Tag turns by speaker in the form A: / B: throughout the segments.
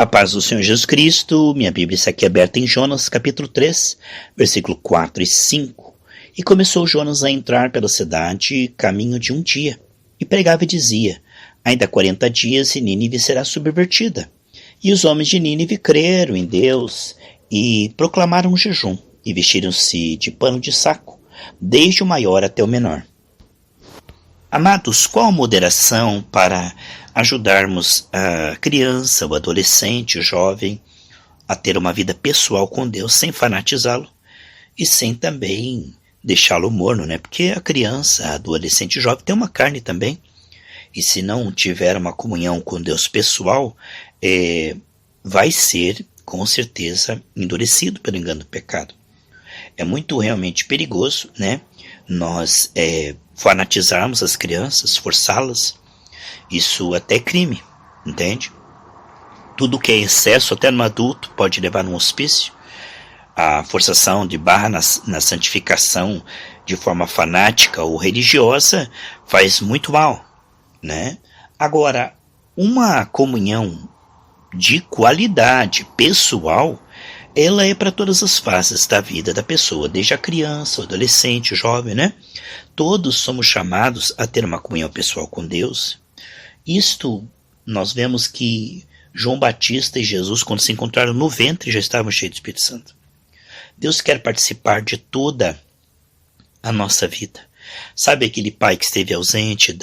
A: A paz do Senhor Jesus Cristo, minha Bíblia está aqui aberta em Jonas capítulo 3, versículo 4 e 5. E começou Jonas a entrar pela cidade, caminho de um dia, e pregava e dizia: ainda 40 dias e Nínive será subvertida. E os homens de Nínive creram em Deus e proclamaram um jejum, e vestiram-se de pano de saco, desde o maior até o menor. Amados, qual a moderação para ajudarmos a criança, o adolescente, o jovem a ter uma vida pessoal com Deus sem fanatizá-lo e sem também deixá-lo morno, né? Porque a criança, a adolescente, o jovem tem uma carne também, e se não tiver uma comunhão com Deus pessoal, vai ser com certeza endurecido pelo engano do pecado. É muito realmente perigoso, né? Nós fanatizarmos as crianças, forçá-las. Isso até é crime, entende? Tudo que é excesso, até no adulto, pode levar a um hospício. A forçação de barra na santificação de forma fanática ou religiosa faz muito mal, né? Agora, uma comunhão de qualidade pessoal, ela é para todas as fases da vida da pessoa, desde a criança, o adolescente, o jovem, né? Todos somos chamados a ter uma comunhão pessoal com Deus. Isto, nós vemos que João Batista e Jesus, quando se encontraram no ventre, já estavam cheios do Espírito Santo. Deus quer participar de toda a nossa vida. Sabe aquele pai que esteve ausente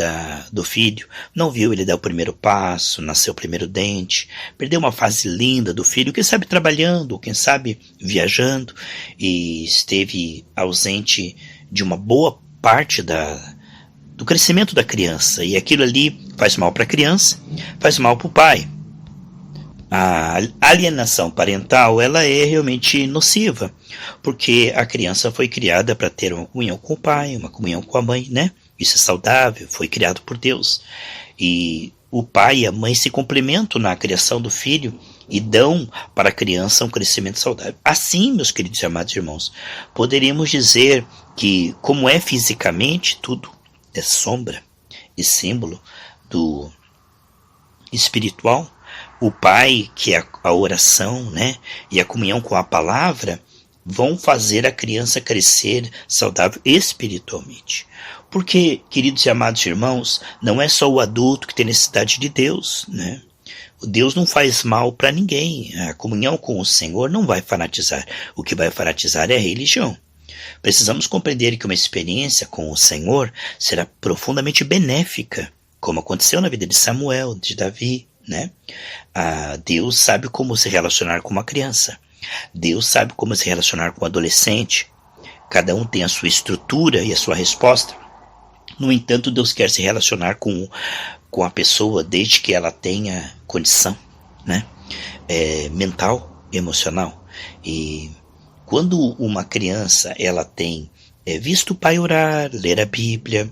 A: do filho, não viu ele dar o primeiro passo, nasceu o primeiro dente, perdeu uma fase linda do filho, quem sabe trabalhando, ou quem sabe viajando, e esteve ausente de uma boa parte do crescimento da criança, e aquilo ali faz mal para a criança, faz mal para o pai. A alienação parental, ela é realmente nociva, porque a criança foi criada para ter uma comunhão com o pai, uma comunhão com a mãe, né? Isso é saudável, foi criado por Deus. E o pai e a mãe se complementam na criação do filho e dão para a criança um crescimento saudável. Assim, meus queridos e amados irmãos, poderíamos dizer que, como é fisicamente, tudo é sombra e símbolo do espiritual. O pai, que é a oração, né, e a comunhão com a palavra, vão fazer a criança crescer saudável espiritualmente. Porque, queridos e amados irmãos, não é só o adulto que tem necessidade de Deus, né? O Deus não faz mal para ninguém. A comunhão com o Senhor não vai fanatizar. O que vai fanatizar é a religião. Precisamos compreender que uma experiência com o Senhor será profundamente benéfica, como aconteceu na vida de Samuel, de Davi, né? Deus sabe como se relacionar com uma criança. Deus sabe como se relacionar com um adolescente. Cada um tem a sua estrutura e a sua resposta. No entanto, Deus quer se relacionar com a pessoa desde que ela tenha condição, né? Mental, emocional. E quando uma criança ela tem visto o pai orar, ler a Bíblia,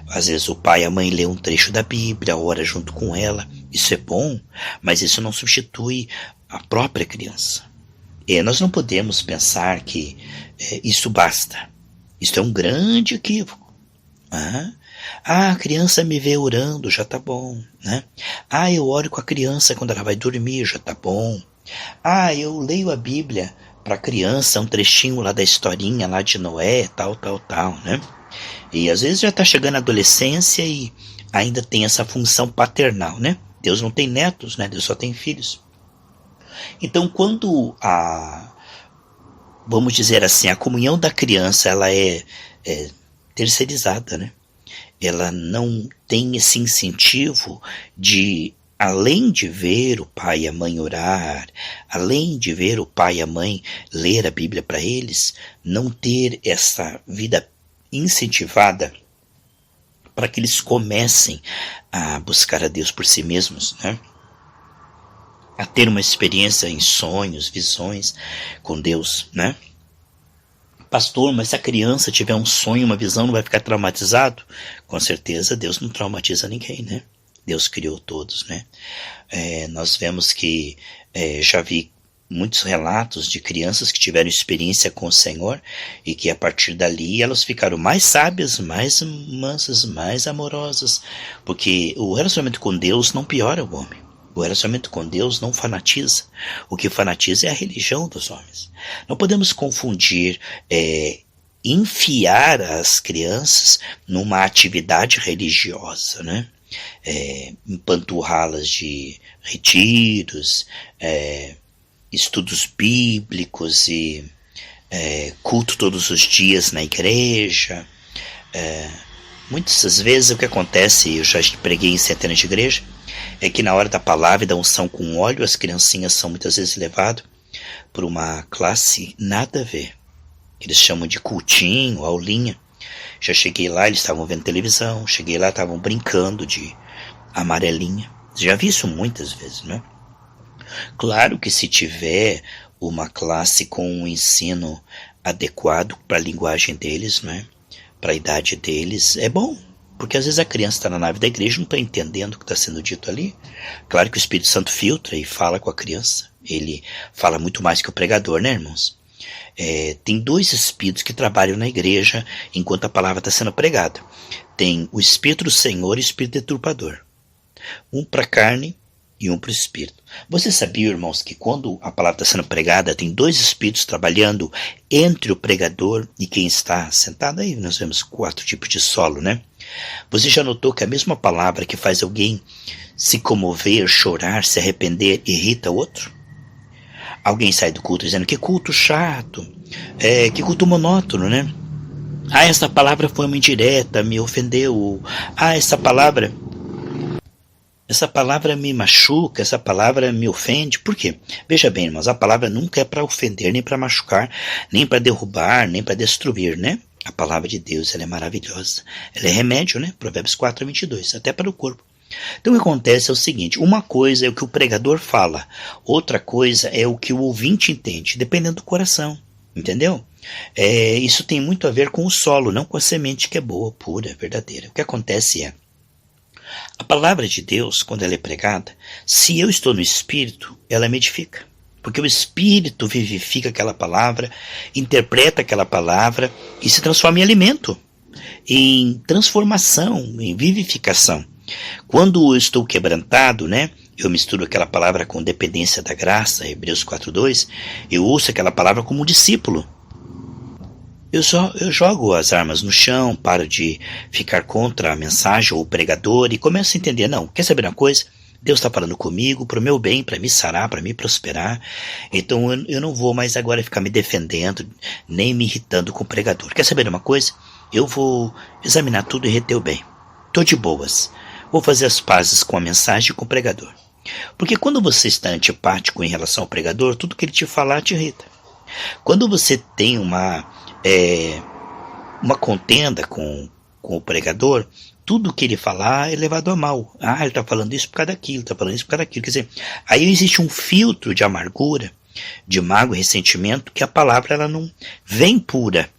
A: às vezes o pai e a mãe lê um trecho da Bíblia, ora junto com ela, isso é bom, mas isso não substitui a própria criança. Nós não podemos pensar que isso basta. Isso é um grande equívoco. A criança me vê orando, já tá bom, né? Eu oro com a criança quando ela vai dormir, já tá bom. Eu leio a Bíblia para a criança, um trechinho lá da historinha lá de Noé, tal, né? E às vezes já está chegando a adolescência e ainda tem essa função paternal, né? Deus não tem netos, né? Deus só tem filhos. Então, quando vamos dizer assim, a comunhão da criança, ela é terceirizada, né? Ela não tem esse incentivo de, além de ver o pai e a mãe orar, além de ver o pai e a mãe ler a Bíblia para eles, não ter essa vida incentivada para que eles comecem a buscar a Deus por si mesmos, né? A ter uma experiência em sonhos, visões com Deus, né? Pastor, mas se a criança tiver um sonho, uma visão, não vai ficar traumatizado? Com certeza Deus não traumatiza ninguém, né? Deus criou todos, né? Nós vemos que já vi muitos relatos de crianças que tiveram experiência com o Senhor e que a partir dali elas ficaram mais sábias, mais mansas, mais amorosas, porque o relacionamento com Deus não piora o homem. O relacionamento com Deus não fanatiza. O que fanatiza é a religião dos homens. Não podemos confundir enfiar as crianças numa atividade religiosa, né? Empanturrá-las de retiros, estudos bíblicos e culto todos os dias na igreja. Muitas das vezes o que acontece, eu já preguei em centenas de igrejas, é que na hora da palavra e da unção com óleo, as criancinhas são muitas vezes levadas por uma classe nada a ver. Eles chamam de cultinho, aulinha. Já cheguei lá, eles estavam vendo televisão, cheguei lá, estavam brincando de amarelinha. Já vi isso muitas vezes, né? Claro que se tiver uma classe com um ensino adequado para a linguagem deles, né? Para a idade deles, é bom. Porque às vezes a criança está na nave da igreja e não está entendendo o que está sendo dito ali. Claro que o Espírito Santo filtra e fala com a criança. Ele fala muito mais que o pregador, né, irmãos? Tem dois espíritos que trabalham na igreja enquanto a palavra está sendo pregada. Tem o Espírito do Senhor e o Espírito deturpador. Um para a carne e um para o Espírito. Você sabia, irmãos, que quando a palavra está sendo pregada, tem dois espíritos trabalhando entre o pregador e quem está sentado? Aí nós vemos 4 tipos de solo, né? Você já notou que a mesma palavra que faz alguém se comover, chorar, se arrepender, irrita o outro? Alguém sai do culto dizendo que culto chato, que culto monótono, né? Essa palavra foi uma indireta, me ofendeu. Essa palavra me machuca, essa palavra me ofende. Por quê? Veja bem, irmãos, a palavra nunca é para ofender, nem para machucar, nem para derrubar, nem para destruir, né? A palavra de Deus, ela é maravilhosa. Ela é remédio, né? Provérbios 4:22, até para o corpo. Então o que acontece é o seguinte, uma coisa é o que o pregador fala, outra coisa é o que o ouvinte entende, dependendo do coração, entendeu? Isso tem muito a ver com o solo, não com a semente que é boa, pura, verdadeira. O que acontece é, a palavra de Deus, quando ela é pregada, se eu estou no Espírito, ela me edifica. Porque o Espírito vivifica aquela palavra, interpreta aquela palavra e se transforma em alimento, em transformação, em vivificação. Quando eu estou quebrantado, né, eu misturo aquela palavra com dependência da graça, Hebreus 4:2, eu uso aquela palavra como discípulo. Eu jogo as armas no chão, paro de ficar contra a mensagem ou o pregador e começo a entender, não, quer saber uma coisa? Deus está falando comigo para o meu bem, para me sarar, para me prosperar. Então eu não vou mais agora ficar me defendendo, nem me irritando com o pregador. Quer saber uma coisa? Eu vou examinar tudo e reter o bem. Estou de boas. Vou fazer as pazes com a mensagem e com o pregador. Porque quando você está antipático em relação ao pregador, tudo que ele te falar te irrita. Quando você tem uma contenda com o pregador, tudo que ele falar é levado a mal. Ele está falando isso por causa daquilo, está falando isso por causa daquilo. Quer dizer, aí existe um filtro de amargura, de mágoa e ressentimento, que a palavra ela não vem pura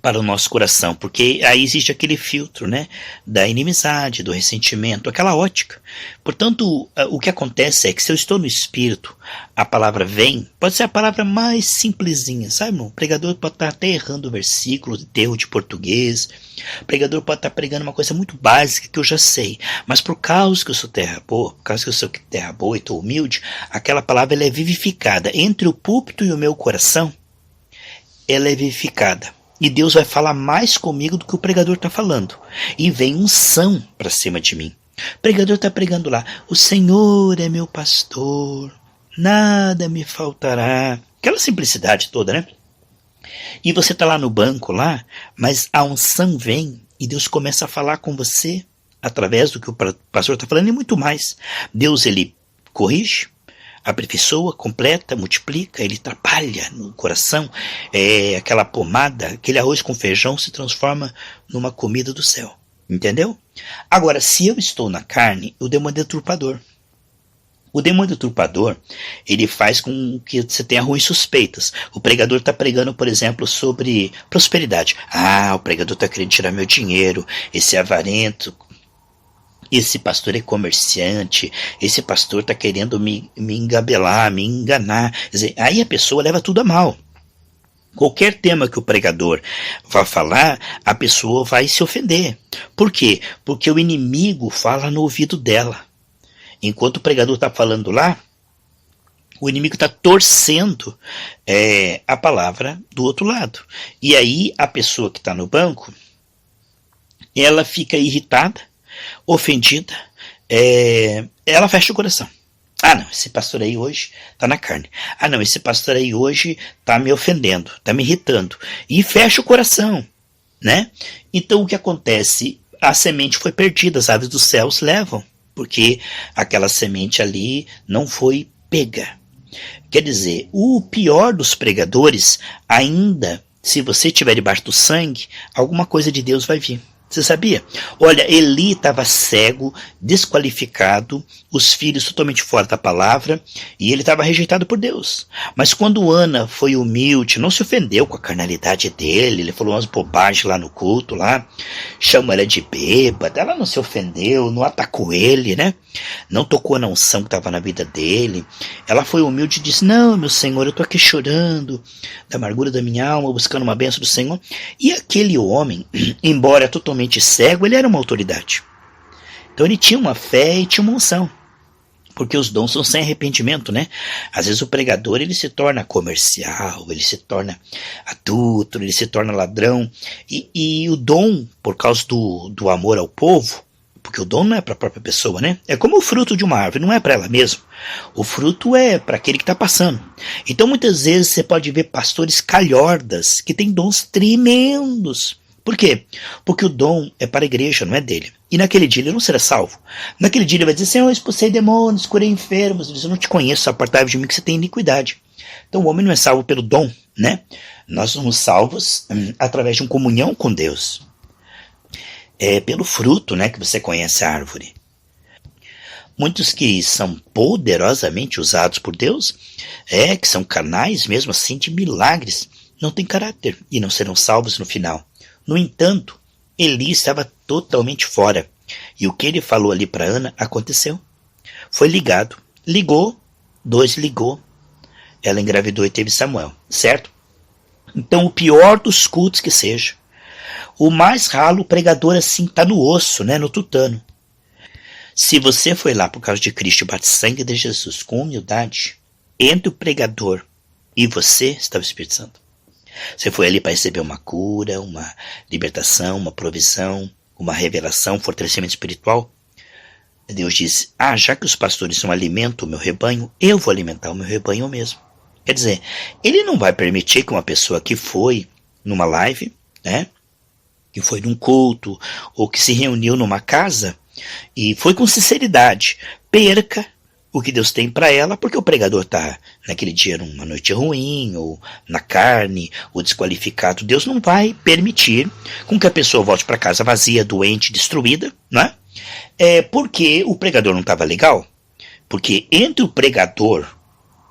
A: para o nosso coração, porque aí existe aquele filtro, né, da inimizade, do ressentimento, aquela ótica. Portanto, o que acontece é que se eu estou no Espírito, a palavra vem, pode ser a palavra mais simplesinha, sabe, irmão? O pregador pode estar até errando o versículo, erro de português, o pregador pode estar pregando uma coisa muito básica que eu já sei, mas por causa que eu sou terra boa, por causa que eu sou terra boa e estou humilde, aquela palavra ela é vivificada entre o púlpito e o meu coração, ela é vivificada. E Deus vai falar mais comigo do que o pregador está falando. E vem unção para cima de mim. O pregador está pregando lá, o Senhor é meu pastor, nada me faltará. Aquela simplicidade toda, né? E você está lá no banco, lá, mas a unção vem e Deus começa a falar com você através do que o pastor está falando e muito mais. Deus, ele corrige, aperfeiçoa, completa, multiplica, ele trabalha no coração, aquela pomada, aquele arroz com feijão se transforma numa comida do céu, entendeu? Agora, se eu estou na carne, o demônio é deturpador. O demônio deturpador, ele faz com que você tenha ruins suspeitas. O pregador está pregando, por exemplo, sobre prosperidade. O pregador está querendo tirar meu dinheiro, esse avarento. Esse pastor é comerciante, esse pastor está querendo me engabelar, me enganar. Quer dizer, aí a pessoa leva tudo a mal. Qualquer tema que o pregador vá falar, a pessoa vai se ofender. Por quê? Porque o inimigo fala no ouvido dela. Enquanto o pregador está falando lá, o inimigo está torcendo a palavra do outro lado. E aí a pessoa que está no banco, ela fica irritada, ofendida, ela fecha o coração. Ah, não, esse pastor aí hoje tá na carne. Ah, não, esse pastor aí hoje tá me ofendendo, tá me irritando. E fecha o coração, né? Então o que acontece? A semente foi perdida, as aves dos céus levam, porque aquela semente ali não foi pega. Quer dizer, o pior dos pregadores, ainda, se você estiver debaixo do sangue, alguma coisa de Deus vai vir. Você sabia? Olha, Eli estava cego, desqualificado, os filhos totalmente fora da palavra, e ele estava rejeitado por Deus. Mas quando Ana foi humilde, não se ofendeu com a carnalidade dele, ele falou umas bobagens lá no culto, lá, chamou ela de bêbada, ela não se ofendeu, não atacou ele, né? Não tocou na unção que estava na vida dele. Ela foi humilde e disse, não, meu Senhor, eu estou aqui chorando da amargura da minha alma, buscando uma bênção do Senhor. E aquele homem, embora totalmente cego, ele era uma autoridade. Então ele tinha uma fé e tinha uma unção. Porque os dons são sem arrependimento, né? Às vezes o pregador, ele se torna comercial, ele se torna adúltero, ele se torna ladrão. E o dom, por causa do amor ao povo, porque o dom não é para a própria pessoa, né? É como o fruto de uma árvore, não é para ela mesma. O fruto é para aquele que está passando. Então muitas vezes você pode ver pastores calhordas que têm dons tremendos. Por quê? Porque o dom é para a igreja, não é dele. E naquele dia ele não será salvo. Naquele dia ele vai dizer, Senhor, eu expulsei demônios, curei enfermos. Ele diz, eu não te conheço, apartai-vos de mim que você tem iniquidade. Então o homem não é salvo pelo dom, né? Nós somos salvos através de uma comunhão com Deus. É pelo fruto, né, que você conhece a árvore. Muitos que são poderosamente usados por Deus, que são canais mesmo assim de milagres, não têm caráter e não serão salvos no final. No entanto, Eli estava totalmente fora. E o que ele falou ali para Ana aconteceu. Foi ligado. Ligou, ligou. Ela engravidou e teve Samuel, certo? Então o pior dos cultos que seja. O mais ralo, o pregador assim está no osso, né, no tutano. Se você foi lá por causa de Cristo e bate sangue de Jesus com humildade, entre o pregador e você está o Espírito Santo. Você foi ali para receber uma cura, uma libertação, uma provisão, uma revelação, um fortalecimento espiritual. Deus diz, já que os pastores não alimentam o meu rebanho, eu vou alimentar o meu rebanho mesmo. Quer dizer, ele não vai permitir que uma pessoa que foi numa live, né, que foi num culto, ou que se reuniu numa casa, e foi com sinceridade, perca o que Deus tem para ela, porque o pregador está naquele dia numa noite ruim, ou na carne, ou desqualificado. Deus não vai permitir com que a pessoa volte para casa vazia, doente, destruída, né? Porque o pregador não estava legal. Porque entre o pregador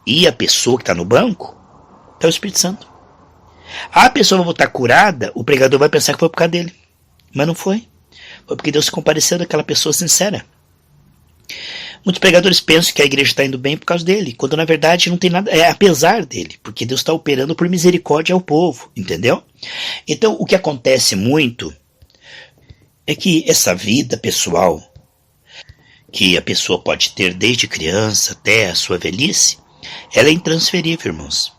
A: e a pessoa que está no banco, está o Espírito Santo. A pessoa vai voltar curada, o pregador vai pensar que foi por causa dele. Mas não foi. Foi porque Deus se compareceu daquela pessoa sincera. Muitos pregadores pensam que a igreja está indo bem por causa dele, quando na verdade não tem nada, é apesar dele, porque Deus está operando por misericórdia ao povo, entendeu? Então o que acontece muito é que essa vida pessoal, que a pessoa pode ter desde criança até a sua velhice, ela é intransferível, irmãos.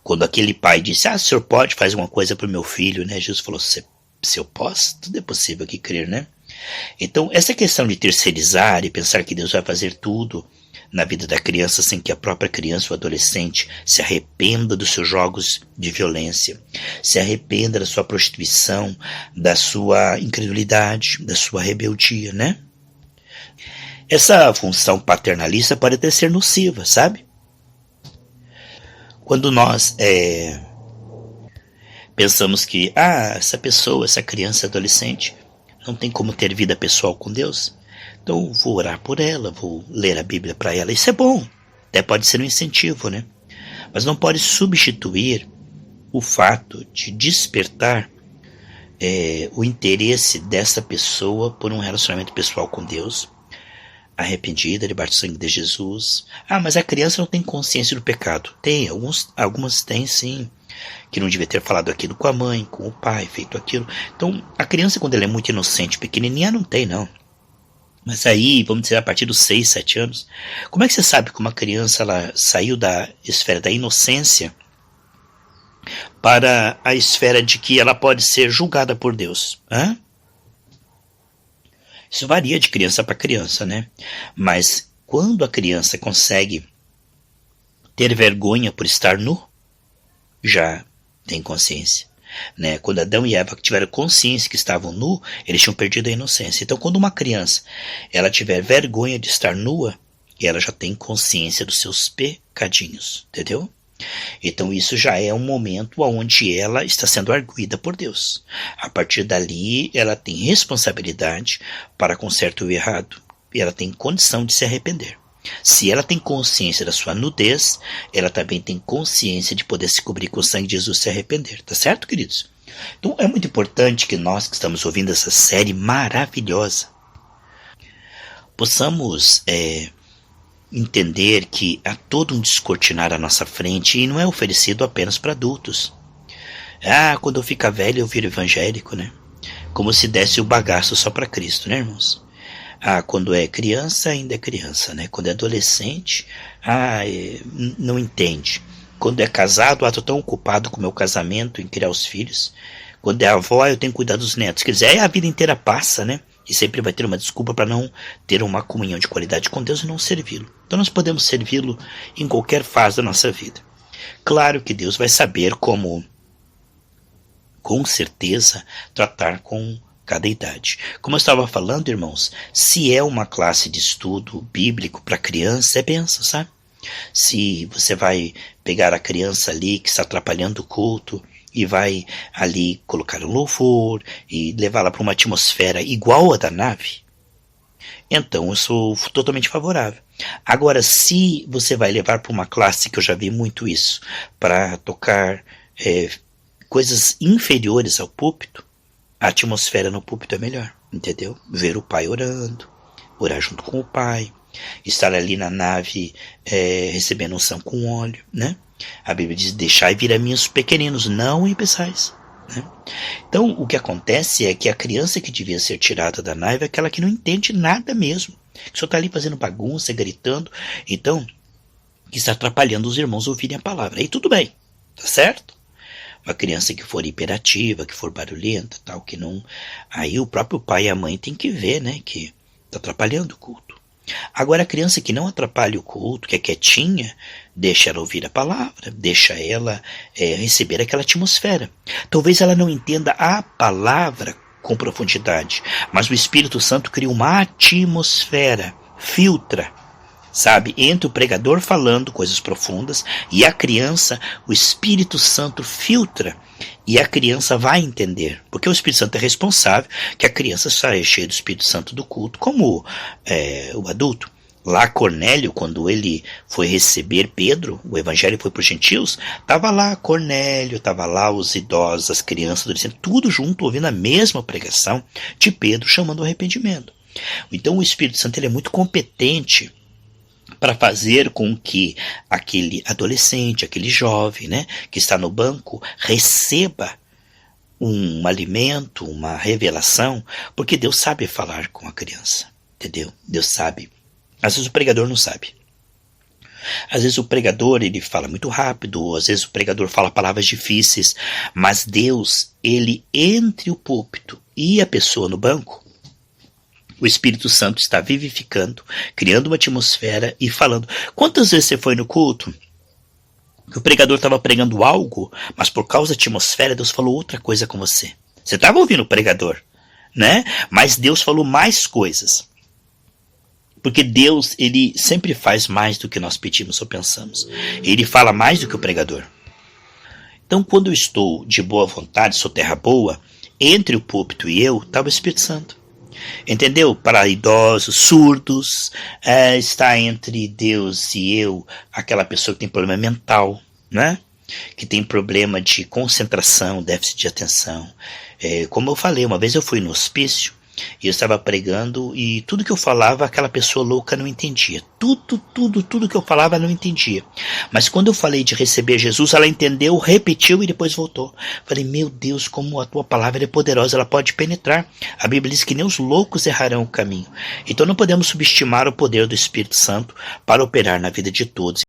A: Quando aquele pai disse, o senhor pode fazer uma coisa para o meu filho, né? Jesus falou, se eu posso, tudo é possível aqui crer, né? Então, essa questão de terceirizar e pensar que Deus vai fazer tudo na vida da criança sem que a própria criança ou adolescente se arrependa dos seus jogos de violência, se arrependa da sua prostituição, da sua incredulidade, da sua rebeldia, né? Essa função paternalista pode até ser nociva, sabe? Quando nós pensamos que, essa pessoa, essa criança, adolescente, não tem como ter vida pessoal com Deus, então vou orar por ela, vou ler a Bíblia para ela. Isso é bom, até pode ser um incentivo, né? Mas não pode substituir o fato de despertar o interesse dessa pessoa por um relacionamento pessoal com Deus, arrependida, debaixo do sangue de Jesus. Mas a criança não tem consciência do pecado. Tem, algumas têm sim, que não devia ter falado aquilo com a mãe, com o pai, feito aquilo. Então, a criança, quando ela é muito inocente, pequenininha, não tem, não. Mas aí, vamos dizer, a partir dos 6, 7 anos, como é que você sabe que uma criança ela saiu da esfera da inocência para a esfera de que ela pode ser julgada por Deus? Isso varia de criança para criança, né? Mas quando a criança consegue ter vergonha por estar nu, já tem consciência. Né? Quando Adão e Eva tiveram consciência que estavam nu, eles tinham perdido a inocência. Então, quando uma criança ela tiver vergonha de estar nua, ela já tem consciência dos seus pecadinhos, entendeu? Então, isso já é um momento onde ela está sendo arguida por Deus. A partir dali, ela tem responsabilidade para com o certo e o errado. E ela tem condição de se arrepender. Se ela tem consciência da sua nudez, ela também tem consciência de poder se cobrir com o sangue de Jesus e se arrepender. Tá certo, queridos? Então é muito importante que nós que estamos ouvindo essa série maravilhosa possamos entender que há todo um descortinar à nossa frente e não é oferecido apenas para adultos. Quando eu ficar velho eu viro evangélico, né? Como se desse o bagaço só para Cristo, né, irmãos? Quando é criança, ainda é criança, né? Quando é adolescente, não entende. Quando é casado, estou tão ocupado com o meu casamento, em criar os filhos. Quando é avó, eu tenho que cuidar dos netos. Quer dizer, a vida inteira passa, né? E sempre vai ter uma desculpa para não ter uma comunhão de qualidade com Deus e não servi-lo. Então nós podemos servi-lo em qualquer fase da nossa vida. Claro que Deus vai saber como, com certeza, tratar com cada idade. Como eu estava falando, irmãos, se é uma classe de estudo bíblico para criança, é benção, sabe? Se você vai pegar a criança ali que está atrapalhando o culto e vai ali colocar um louvor e levá-la para uma atmosfera igual a da nave, então eu sou totalmente favorável. Agora, se você vai levar para uma classe, que eu já vi muito isso, para tocar coisas inferiores ao púlpito, a atmosfera no púlpito é melhor, entendeu? Ver o pai orando, orar junto com o pai, estar ali na nave recebendo unção com óleo, né? A Bíblia diz, deixai vir a mim os pequeninos, não impeçais, né? Então, o que acontece é que a criança que devia ser tirada da nave é aquela que não entende nada mesmo, que só está ali fazendo bagunça, gritando, então, que está atrapalhando os irmãos ouvirem a palavra. Aí tudo bem, tá certo? Uma criança que for hiperativa, que for barulhenta, tal, que não... Aí o próprio pai e a mãe tem que ver, né, que está atrapalhando o culto. Agora a criança que não atrapalha o culto, que é quietinha, deixa ela ouvir a palavra, deixa ela receber aquela atmosfera. Talvez ela não entenda a palavra com profundidade, mas o Espírito Santo cria uma atmosfera, filtra, sabe, entre o pregador falando coisas profundas e a criança, o Espírito Santo filtra e a criança vai entender, porque o Espírito Santo é responsável que a criança saia cheia do Espírito Santo do culto, como o adulto. Lá Cornélio, quando ele foi receber Pedro, o evangelho foi para os gentios, estava lá Cornélio, estava lá os idosos, as crianças, adolescentes, tudo junto, ouvindo a mesma pregação de Pedro, chamando o arrependimento. Então o Espírito Santo ele é muito competente para fazer com que aquele adolescente, aquele jovem, né, que está no banco, receba um alimento, uma revelação, porque Deus sabe falar com a criança, entendeu? Deus sabe. Às vezes o pregador não sabe. Às vezes o pregador ele fala muito rápido, às vezes o pregador fala palavras difíceis, mas Deus, ele entre o púlpito e a pessoa no banco, o Espírito Santo está vivificando, criando uma atmosfera e falando. Quantas vezes você foi no culto que o pregador estava pregando algo, mas por causa da atmosfera Deus falou outra coisa com você? Você estava ouvindo o pregador, né? Mas Deus falou mais coisas. Porque Deus, ele sempre faz mais do que nós pedimos ou pensamos. Ele fala mais do que o pregador. Então, quando eu estou de boa vontade, sou terra boa, entre o púlpito e eu, está o Espírito Santo. Entendeu? Para idosos, surdos, está entre Deus e eu aquela pessoa que tem problema mental, né? Que tem problema de concentração, déficit de atenção. Como eu falei, uma vez eu fui no hospício E eu estava pregando e tudo que eu falava, aquela pessoa louca não entendia. Tudo que eu falava ela não entendia. Mas quando eu falei de receber Jesus, ela entendeu, repetiu e depois voltou. Falei, meu Deus, como a tua palavra é poderosa, ela pode penetrar. A Bíblia diz que nem os loucos errarão o caminho. Então não podemos subestimar o poder do Espírito Santo para operar na vida de todos.